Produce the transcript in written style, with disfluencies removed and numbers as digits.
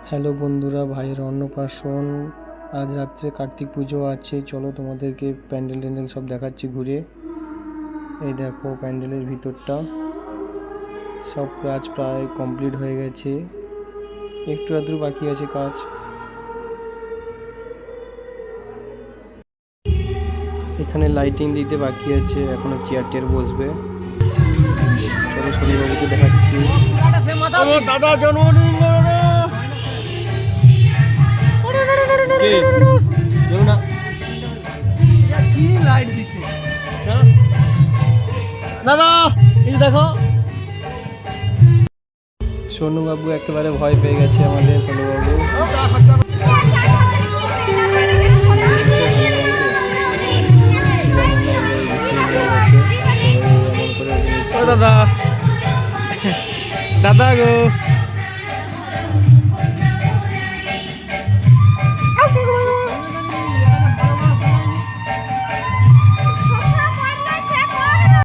Hello বন্ধুরা, ভাইয়ের অন্নপ্রাশন আজ রাত্রে, কার্তিক পুজো আছে। চলো তোমাদেরকে প্যান্ডেল সব দেখাচ্ছি ঘুরে। এই দেখো প্যান্ডেলের ভিতরটা, সব কাজ প্রায় কমপ্লিট হয়ে গেছে, একটু আধটু বাকি আছে কাজ। এখানে লাইটিং দিতে বাকি আছে, এখনো চেয়ার টেয়ার বসবে। চলো শনিবাবুকে দেখাচ্ছি। দাদা জন্মদিন কি লাইট দিচ্ছে দাদা, এই দেখো সোনুবাবু একেবারে ভয় পেয়ে গেছে আমাদের সোনুবাবু। দাদা দাদা গো।